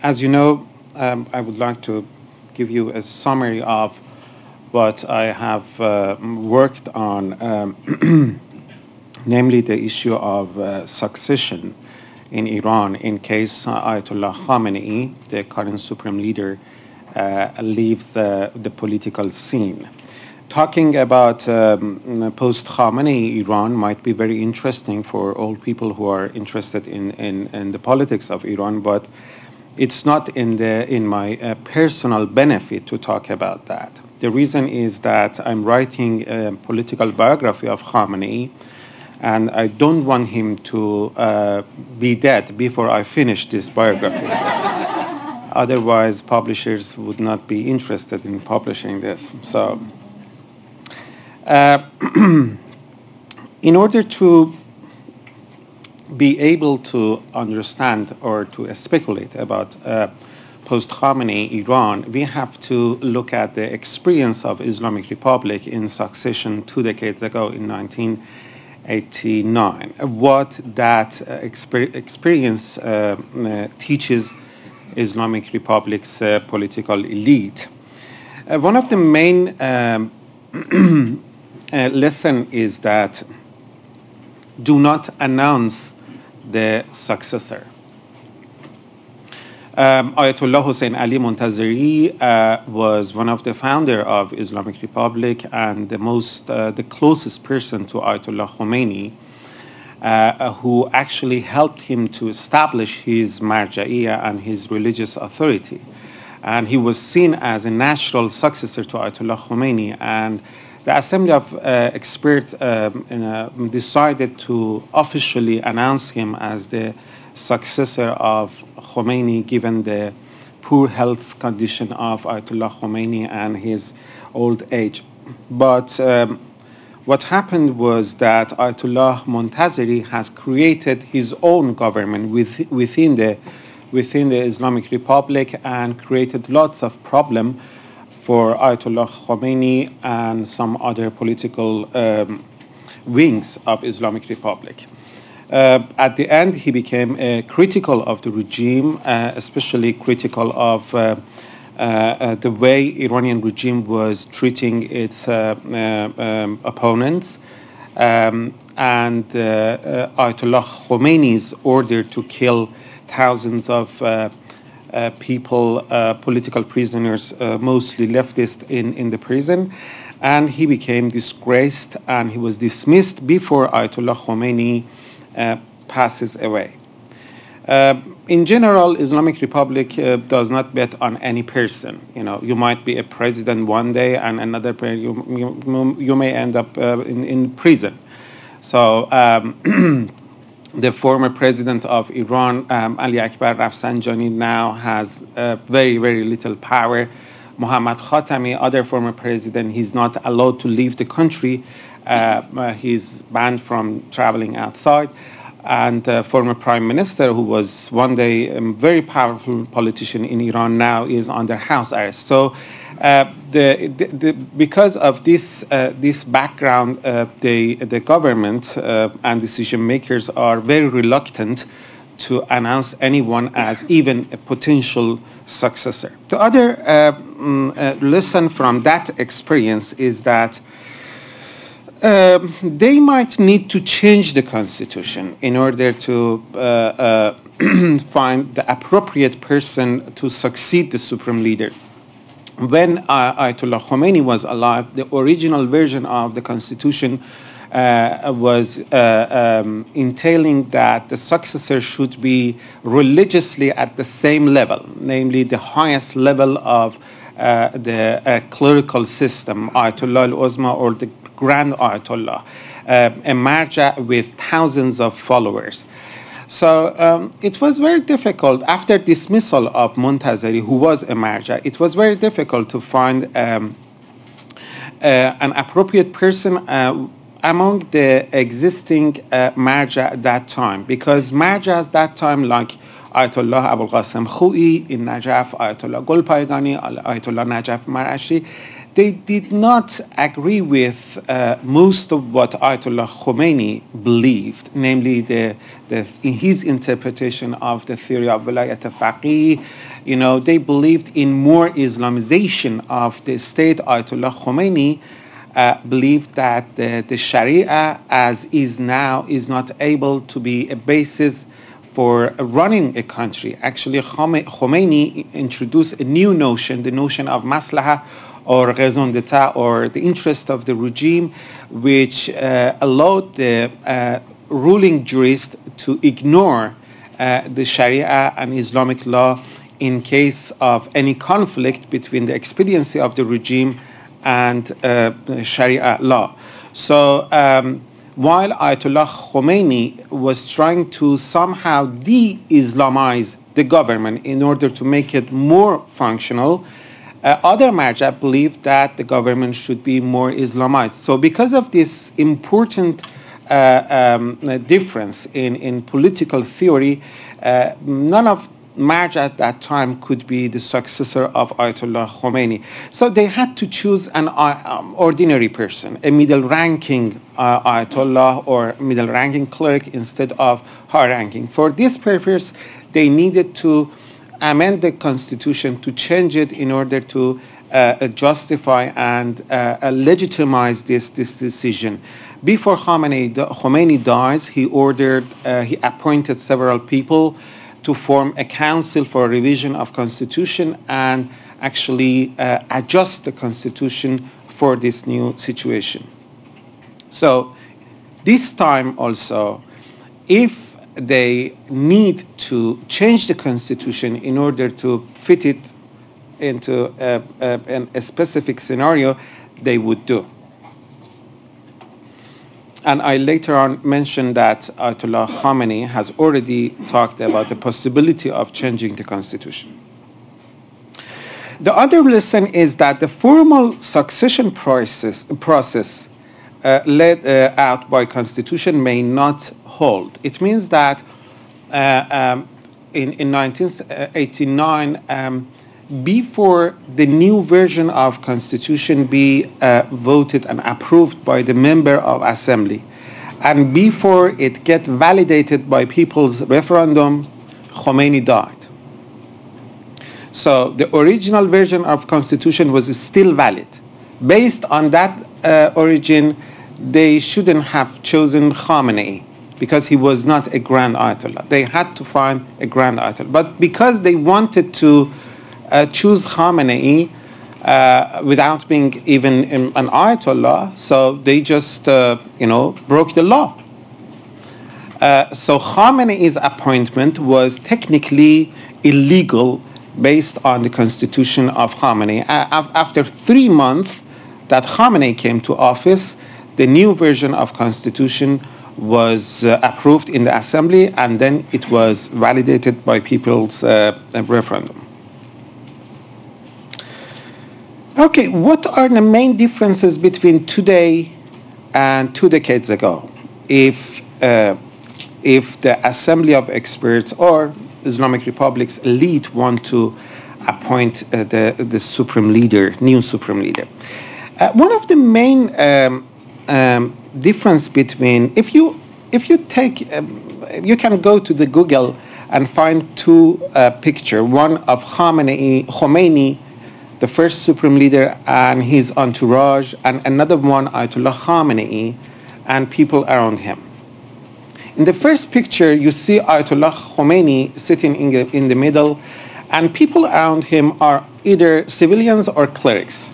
As you know, I would like to give you a summary of what I have worked on, namely the issue of succession in Iran in case Ayatollah Khamenei, the current supreme leader, leaves the political scene. Talking about post-Khamenei Iran might be very interesting for all people who are interested in the politics of Iran, but it's not in my personal benefit to talk about that. The reason is that I'm writing a political biography of Khamenei, and I don't want him to be dead before I finish this biography. Otherwise, publishers would not be interested in publishing this. So, in order to be able to understand or to speculate about post-Khamenei Iran, we have to look at the experience of Islamic Republic in succession 2 decades ago in 1989. What that experience teaches Islamic Republic's political elite. One of the main lesson is that do not announce the successor. Ayatollah Hossein Ali Montazeri was one of the founder of Islamic Republic and the closest person to Ayatollah Khamenei, who actually helped him to establish his marja'iyya and his religious authority. And he was seen as a natural successor to Ayatollah Khamenei, and the Assembly of Experts decided to officially announce him as the successor of Khomeini, given the poor health condition of Ayatollah Khomeini and his old age. But what happened was that Ayatollah Montazeri has created his own government within the Islamic Republic and created lots of problems for Ayatollah Khomeini and some other political wings of Islamic Republic. At the end, he became critical of the regime, especially critical of the way Iranian regime was treating its opponents, and Ayatollah Khomeini's order to kill thousands of people, political prisoners, mostly leftists in the prison, and he became disgraced and he was dismissed before Ayatollah Khomeini passes away. In general, Islamic Republic does not bet on any person. You know, you might be a president one day and another you may end up in prison. So the former president of Iran, Ali Akbar Rafsanjani, now has very, very little power. Mohammad Khatami, other former president, he's not allowed to leave the country. He's banned from traveling outside. And former prime minister, who was one day a very powerful politician in Iran, now is under house arrest. So because of this background, the government and decision makers are very reluctant to announce anyone as even a potential successor. The other lesson from that experience is that they might need to change the constitution in order to find the appropriate person to succeed the supreme leader. When Ayatollah Khomeini was alive, the original version of the constitution was entailing that the successor should be religiously at the same level, namely the highest level of the clerical system, Ayatollah al-Uzma or the Grand Ayatollah, a marja with thousands of followers. So it was very difficult after dismissal of Montazeri, who was a marja. It was very difficult to find an appropriate person among the existing marja at that time, because marjas at that time, like Ayatollah Abul Qasim Khoi in Najaf, Ayatollah Golpaygani, Ayatollah Najaf Marashi, they did not agree with most of what Ayatollah Khomeini believed, namely in his interpretation of the theory of Wilayat al-Faqih. You know, they believed in more Islamization of the state. Ayatollah Khomeini believed that the Sharia as is now is not able to be a basis for running a country. Actually, Khomeini introduced a new notion, the notion of maslaha, or raison d'etat, or the interest of the regime, which allowed the ruling jurist to ignore the Sharia and Islamic law in case of any conflict between the expediency of the regime and Sharia law. So while Ayatollah Khomeini was trying to somehow de-Islamize the government in order to make it more functional, other marja believed that the government should be more Islamized. So because of this important difference in political theory, none of marja at that time could be the successor of Ayatollah Khomeini. So they had to choose an ordinary person, a middle-ranking Ayatollah or middle-ranking cleric instead of high-ranking. For this purpose, they needed to amend the constitution to change it in order to justify and legitimize this decision. Before Khomeini dies, he appointed several people to form a council for revision of constitution and actually adjust the constitution for this new situation. So this time also, if they need to change the constitution in order to fit it into a specific scenario, they would do. And I later on mentioned that Ayatollah Khamenei has already talked about the possibility of changing the constitution. The other lesson is that the formal succession process led out by constitution may not hold. It means that in 1989, before the new version of constitution be voted and approved by the member of assembly, and before it get validated by people's referendum, Khomeini died. So the original version of constitution was still valid. Based on that origin, they shouldn't have chosen Khamenei because he was not a grand Ayatollah. They had to find a grand Ayatollah. But because they wanted to choose Khamenei without being even an Ayatollah, so they just, broke the law. So Khamenei's appointment was technically illegal based on the constitution of Khamenei. After 3 months that Khamenei came to office, the new version of constitution was approved in the assembly, and then it was validated by people's referendum. Okay, what are the main differences between today and 2 decades ago? If the Assembly of Experts or Islamic Republic's elite want to appoint the supreme leader, new supreme leader. One of the main difference between, if you take, you can go to the Google and find 2 pictures, one of Khomeini, the first supreme leader, and his entourage, and another one, Ayatollah Khamenei, and people around him. In the first picture, you see Ayatollah Khomeini sitting in the middle, and people around him are either civilians or clerics.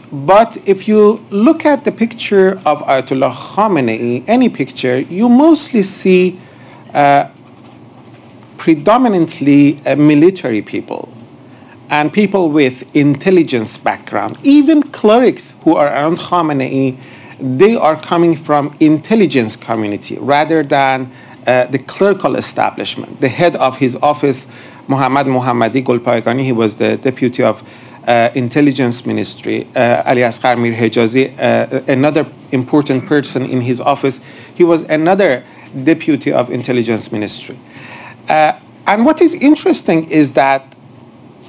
But if you look at the picture of Ayatollah Khamenei, any picture, you mostly see predominantly military people and people with intelligence background. Even clerics who are around Khamenei, they are coming from intelligence community rather than the clerical establishment. The head of his office, Mohammad Mohammadi Golpaygani, he was the deputy of intelligence ministry. Ali Asghar Mir Hejazi, another important person in his office, he was another deputy of intelligence ministry. And what is interesting is that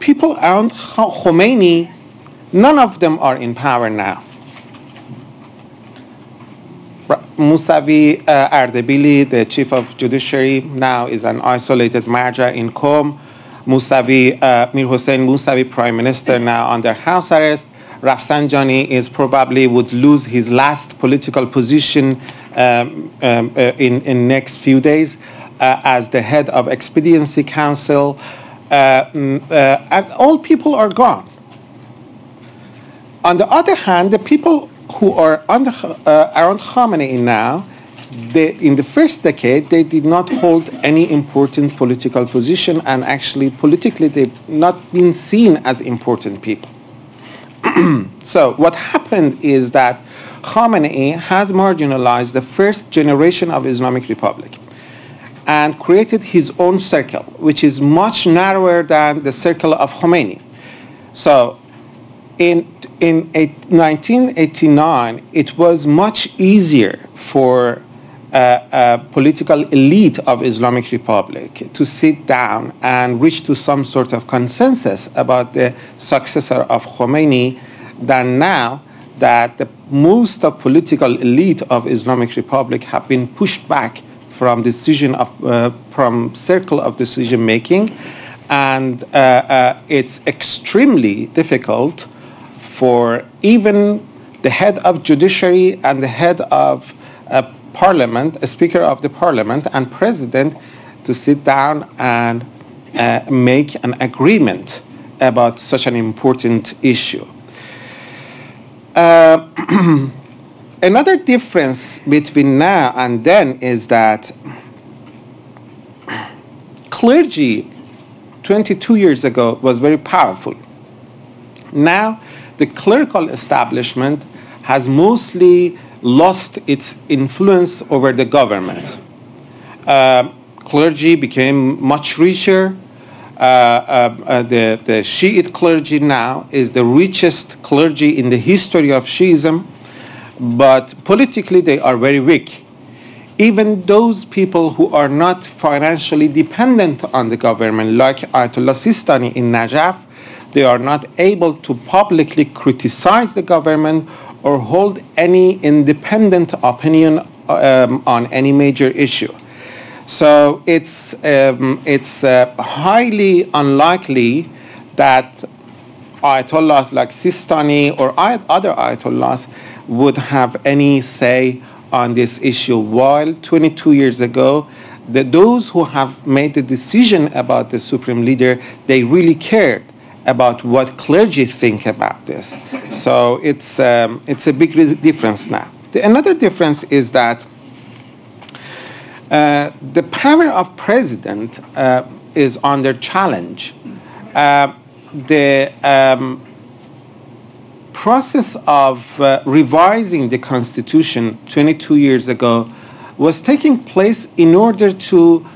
people around Khomeini, none of them are in power now. Mousavi Ardebili, the chief of judiciary, now is an isolated marja in Qom. Mir Hossein Mousavi, prime minister, now under house arrest. Rafsanjani is probably would lose his last political position in next few days as the head of Expediency Council. And all people are gone. On the other hand, the people who are around Khamenei now, in the first decade, they did not hold any important political position, and actually politically they've not been seen as important people. So what happened is that Khamenei has marginalized the first generation of Islamic Republic and created his own circle, which is much narrower than the circle of Khomeini. So in 1989, it was much easier for a political elite of Islamic Republic to sit down and reach to some sort of consensus about the successor of Khomeini than now that the most of political elite of Islamic Republic have been pushed back from from circle of decision making, and it's extremely difficult for even the head of judiciary and the head of parliament, a speaker of the parliament and president to sit down and make an agreement about such an important issue. Another difference between now and then is that clergy 22 years ago was very powerful. Now the clerical establishment has mostly lost its influence over the government. Clergy became much richer. The Shiite clergy now is the richest clergy in the history of Shiism, but politically they are very weak. Even those people who are not financially dependent on the government, like Ayatollah Sistani in Najaf, they are not able to publicly criticize the government or hold any independent opinion on any major issue. So it's highly unlikely that Ayatollahs like Sistani or other Ayatollahs would have any say on this issue, while 22 years ago, those who have made the decision about the supreme leader, they really cared about what clergy think about this. So it's a big difference now. Another difference is that the power of president is under challenge. The process of revising the constitution 22 years ago was taking place in order to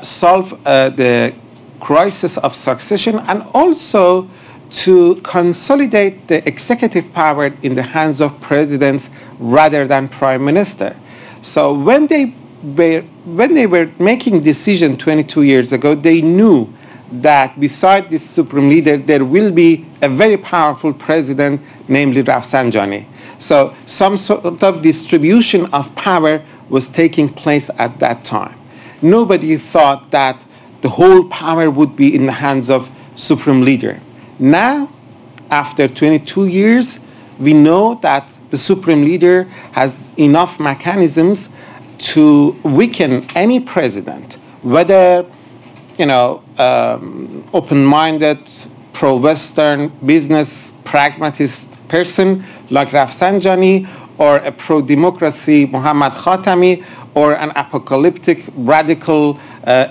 solve the crisis of succession and also to consolidate the executive power in the hands of presidents rather than prime minister. So when they were making decision 22 years ago, they knew that beside this supreme leader, there will be a very powerful president, namely Rafsanjani. So some sort of distribution of power was taking place at that time. Nobody thought that the whole power would be in the hands of supreme leader. Now, after 22 years, we know that the supreme leader has enough mechanisms to weaken any president, whether open-minded, pro-Western, business, pragmatist person like Rafsanjani, or a pro-democracy Muhammad Khatami, or an apocalyptic radical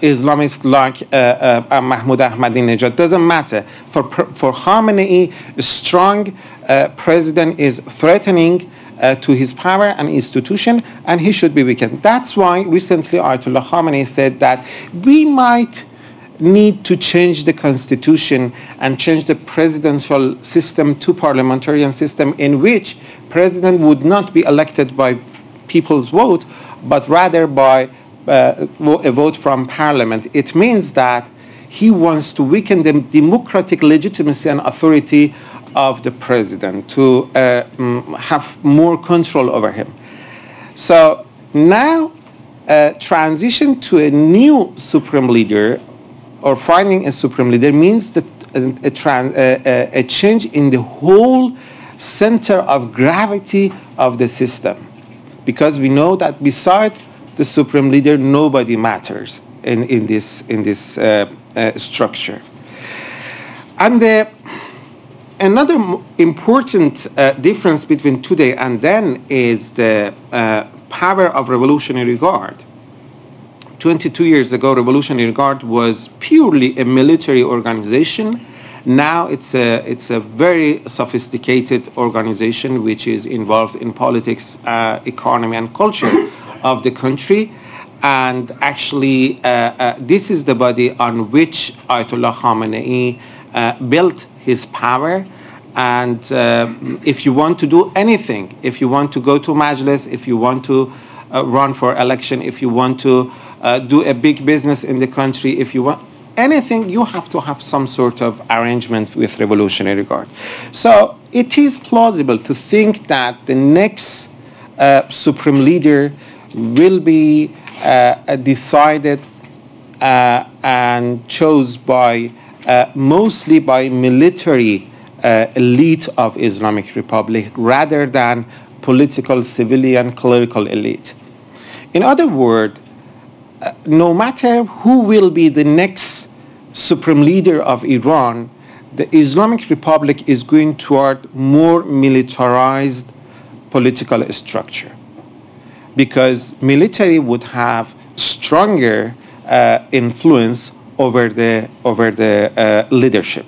Islamist like Mahmoud Ahmadinejad. Doesn't matter. For Khamenei, a strong president is threatening to his power and institution, and he should be weakened. That's why recently Ayatollah Khamenei said that we might need to change the constitution and change the presidential system to parliamentarian system in which president would not be elected by people's vote, but rather by a vote from parliament. It means that he wants to weaken the democratic legitimacy and authority of the president, to have more control over him. So now transition to a new supreme leader, or finding a supreme leader, means that a change in the whole center of gravity of the system, because we know that beside the supreme leader, nobody matters in this structure. And another important difference between today and then is the power of Revolutionary Guard. 22 years ago, Revolutionary Guard was purely a military organization. Now it's a very sophisticated organization which is involved in politics, economy, and culture of the country. And actually, this is the body on which Ayatollah Khamenei built his power. And if you want to do anything, if you want to go to Majlis, if you want to run for election, if you want to do a big business in the country, if you want anything, you have to have some sort of arrangement with Revolutionary Guard. So it is plausible to think that the next supreme leader will be decided and chose by mostly by military elite of Islamic Republic rather than political, civilian, clerical elite. In other words, no matter who will be the next supreme leader of Iran, the Islamic Republic is going toward more militarized political structure, because military would have stronger influence over the leadership.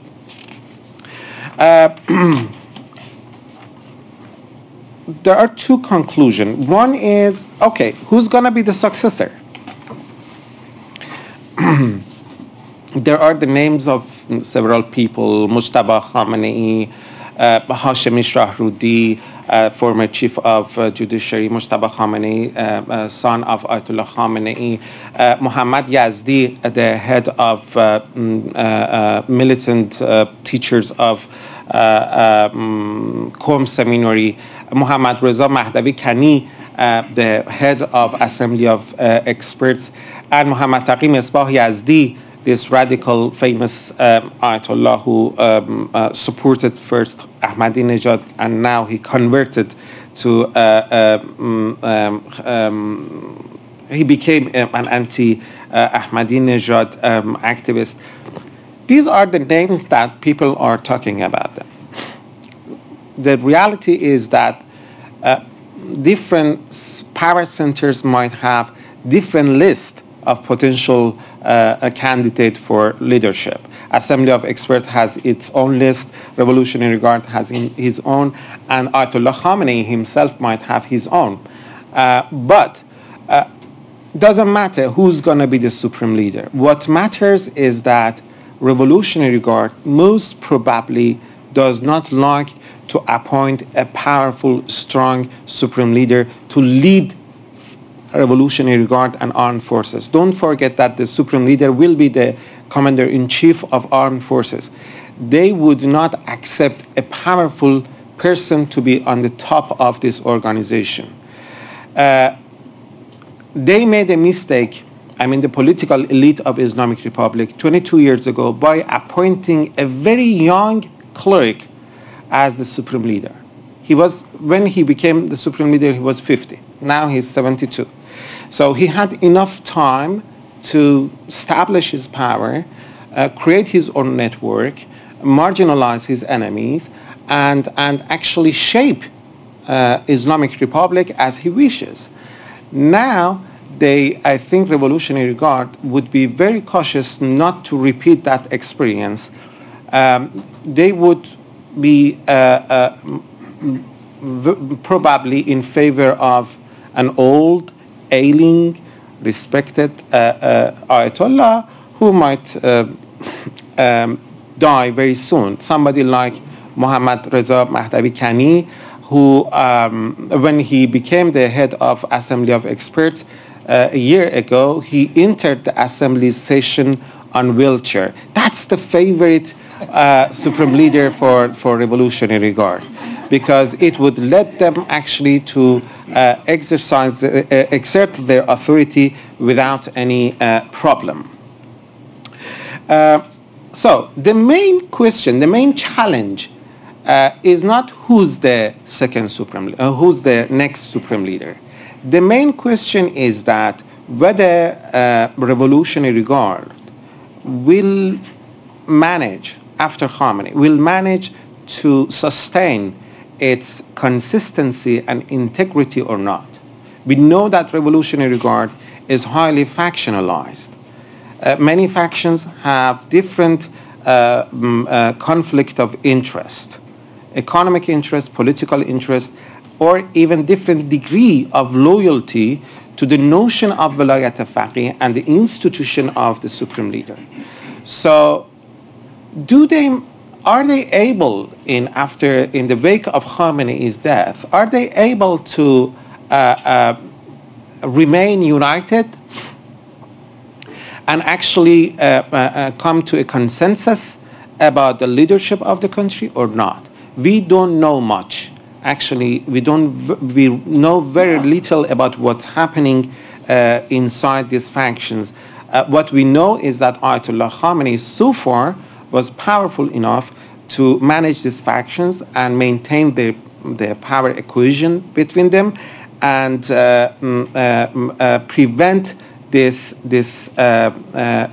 There are two conclusions. One is, okay, who's going to be the successor? There are the names of several people: Mujtaba Khamenei, Hashemi Shahrudi, former chief of judiciary, Mujtaba Khamenei, son of Ayatollah Khamenei, Muhammad Yazdi, the head of militant teachers of Qom Seminary, Muhammad Reza Mahdavi Kani, the head of Assembly of Experts, and Muhammad Taqi Misbah Yazdi, this radical, famous Ayatollah who supported first Ahmadinejad and now he converted to, he became an anti-Ahmadinejad activist. These are the names that people are talking about them. The reality is that different power centers might have different lists of potential candidate for leadership. Assembly of Experts has its own list, Revolutionary Guard has his own, and Ayatollah Khamenei himself might have his own. But doesn't matter who's going to be the supreme leader. What matters is that Revolutionary Guard most probably does not like to appoint a powerful, strong supreme leader to lead Revolutionary Guard and armed forces. Don't forget that the supreme leader will be the commander-in-chief of armed forces. They would not accept a powerful person to be on the top of this organization. They made a mistake, the political elite of Islamic Republic 22 years ago by appointing a very young cleric as the supreme leader. When he became the supreme leader, he was 50. Now he's 72. So he had enough time to establish his power, create his own network, marginalize his enemies, and actually shape Islamic Republic as he wishes. Now, I think Revolutionary Guard would be very cautious not to repeat that experience. They would be probably in favor of an old, ailing, respected Ayatollah who might die very soon. Somebody like Muhammad Reza Mahdavi Kani, who when he became the head of Assembly of Experts a year ago, he entered the assembly session on wheelchair. That's the favorite supreme leader for Revolutionary Guard, because it would let them actually to exert their authority without any problem. So the main question, the main challenge is not who's the who's the next supreme leader. The main question is that whether Revolutionary Guard will manage, after Khamenei, will manage to sustain its consistency and integrity or not. We know that Revolutionary Guard is highly factionalized. Many factions have different conflict of interest, economic interest, political interest, or even different degree of loyalty to the notion of Velayat al-Faqih and the institution of the supreme leader. So are they able, in the wake of Khamenei's death, are they able to remain united and actually come to a consensus about the leadership of the country or not? We don't know much. Actually, we know very little about what's happening inside these factions. What we know is that Ayatollah Khamenei so far was powerful enough to manage these factions and maintain their power equation between them, and prevent this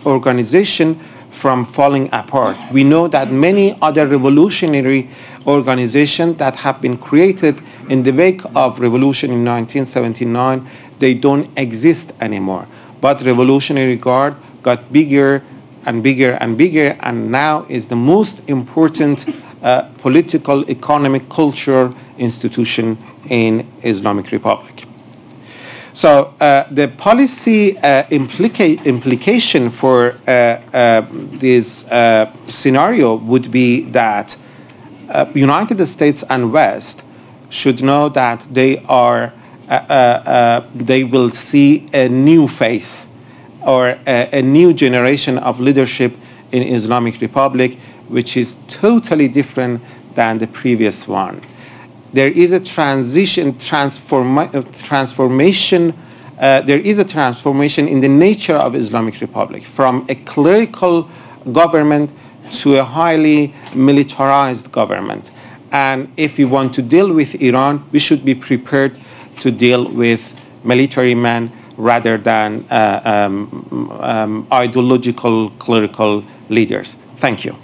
organization from falling apart. We know that many other revolutionary organizations that have been created in the wake of revolution in 1979, they don't exist anymore. But Revolutionary Guard got bigger and bigger and bigger, and now is the most important political, economic, cultural institution in Islamic Republic. So the policy implication for this scenario would be that United States and West should know that they will see a new face or a new generation of leadership in Islamic Republic, which is totally different than the previous one. There is a transformation. There is a transformation in the nature of Islamic Republic, from a clerical government to a highly militarized government. And if we want to deal with Iran, we should be prepared to deal with military men rather than ideological clerical leaders. Thank you.